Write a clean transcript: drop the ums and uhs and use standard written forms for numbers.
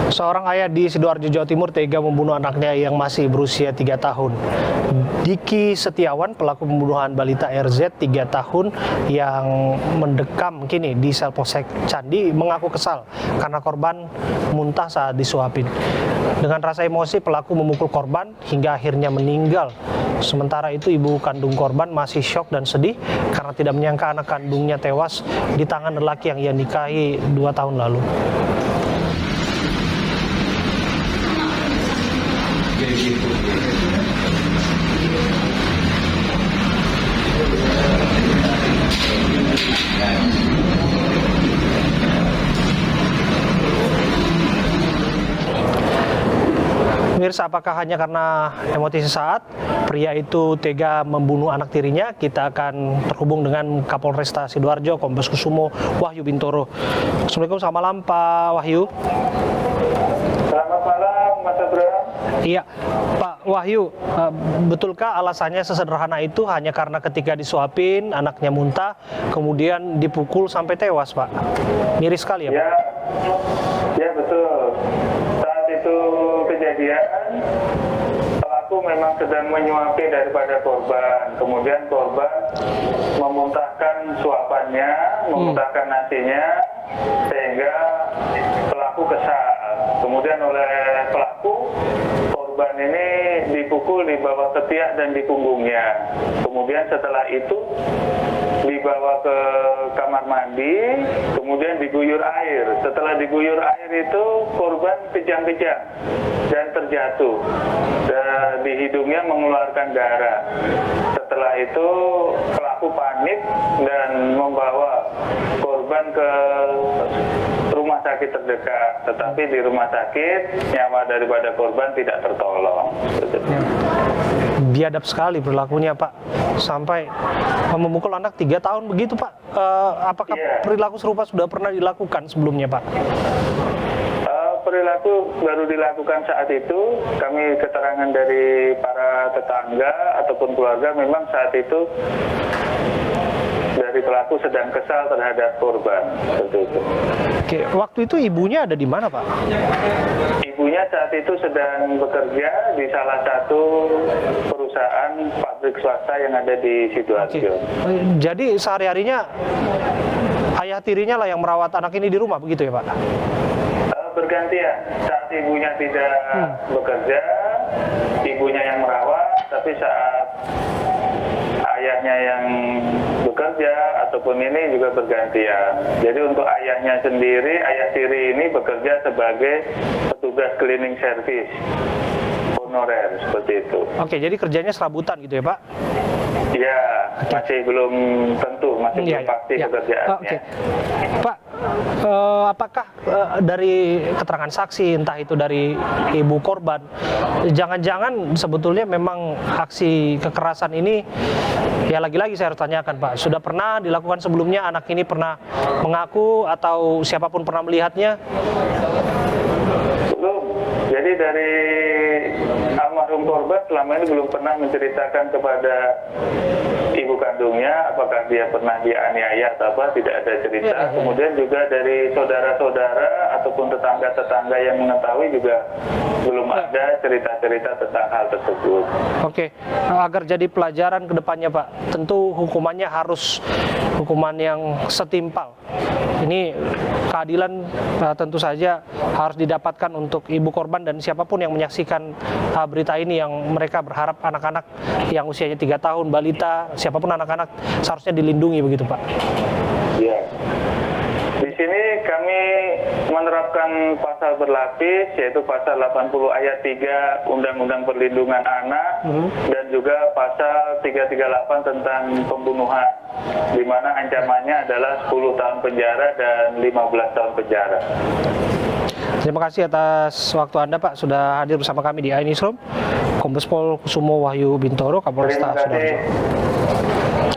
Seorang ayah di Sidoarjo, Jawa Timur tega membunuh anaknya yang masih berusia 3 tahun. Diki Setiawan, pelaku pembunuhan balita RZ 3 tahun yang mendekam kini di sel Polsek Candi, mengaku kesal karena korban muntah saat disuapin. Dengan rasa emosi, pelaku memukul korban hingga akhirnya meninggal. Sementara itu, ibu kandung korban masih syok dan sedih karena tidak menyangka anak kandungnya tewas di tangan lelaki yang ia nikahi 2 tahun lalu. Pemirsa, apakah hanya karena emosi sesaat pria itu tega membunuh anak tirinya? Kita akan terhubung dengan Kapolresta Sidoarjo, Kombes Kusumo Wahyu Bintoro. Assalamualaikum, selamat malam Pak Wahyu. Selamat malam Mas Abraham. Iya, Pak Wahyu, betulkah alasannya sesederhana itu hanya karena ketika disuapin anaknya muntah, kemudian dipukul sampai tewas, Pak? Miris sekali ya, Pak? Ya betul. Saat itu kejadian, pelaku memang sedang menyuapi daripada korban. Kemudian korban memuntahkan suapannya, memuntahkan nasinya, sehingga pelaku kesal. Kemudian oleh pelaku, korban ini dipukul di bawah ketiak dan di punggungnya. Kemudian setelah itu dibawa ke kamar mandi, kemudian diguyur air. Setelah diguyur air itu korban kejang-kejang dan terjatuh. Dan di hidungnya mengeluarkan darah. Setelah itu pelaku panik dan membawa korban ke rumah sakit terdekat. Tetapi di rumah sakit nyawa daripada korban tidak tertolong. Biadab sekali perilakunya, Pak. Sampai memukul anak 3 tahun begitu, Pak. Apakah perilaku serupa sudah pernah dilakukan sebelumnya, Pak? Perilaku baru dilakukan saat itu. Kami keterangan dari para tetangga ataupun keluarga, memang saat itu dari pelaku sedang kesal terhadap korban. Seperti itu. Oke, waktu itu ibunya ada di mana, Pak? Ibunya saat itu sedang bekerja di salah satu perusahaan pabrik swasta yang ada di Sidoarjo. Jadi sehari-harinya ayah tirinya lah yang merawat anak ini di rumah, begitu ya, Pak? Bergantian. Saat ibunya tidak bekerja, ibunya yang merawat, tapi saat ayahnya yang bekerja ataupun ini juga bergantian. Jadi untuk ayahnya sendiri, ayah tiri ini bekerja sebagai petugas cleaning service honorer, seperti itu. Oke, jadi kerjanya serabutan gitu ya, Pak? Ya, masih belum tentu, masih belum pasti pekerjaannya. Oke. Pak, apakah dari keterangan saksi, entah itu dari ibu korban, jangan-jangan sebetulnya memang aksi kekerasan ini, ya lagi-lagi saya harus tanyakan, Pak, sudah pernah dilakukan sebelumnya? Anak ini pernah mengaku atau siapapun pernah melihatnya? Belum. Jadi dari almarhum korban selama ini belum pernah menceritakan kepada ibu kandungnya apakah dia pernah dianiaya atau apa, tidak ada cerita. Kemudian juga dari saudara-saudara ataupun tetangga-tetangga yang mengetahui juga belum ada cerita-cerita tentang hal tersebut. Oke, agar jadi pelajaran ke depannya, Pak, tentu hukumannya harus hukuman yang setimpal. Ini keadilan tentu saja harus didapatkan untuk ibu korban dan siapapun yang menyaksikan berita ini, yang mereka berharap anak-anak yang usianya 3 tahun, balita, siapapun anak-anak seharusnya dilindungi, begitu, Pak? Ya. Di sini kami menerapkan pasal berlapis, yaitu pasal 80 ayat 3 Undang-Undang Perlindungan Anak dan juga pasal 338 tentang pembunuhan, di mana ancamannya adalah 10 tahun penjara dan 15 tahun penjara. Terima kasih atas waktu Anda, Pak, sudah hadir bersama kami di iNewsroom. Kombes Pol Kusumo Wahyu Bintoro, Kapolresta Sidoarjo.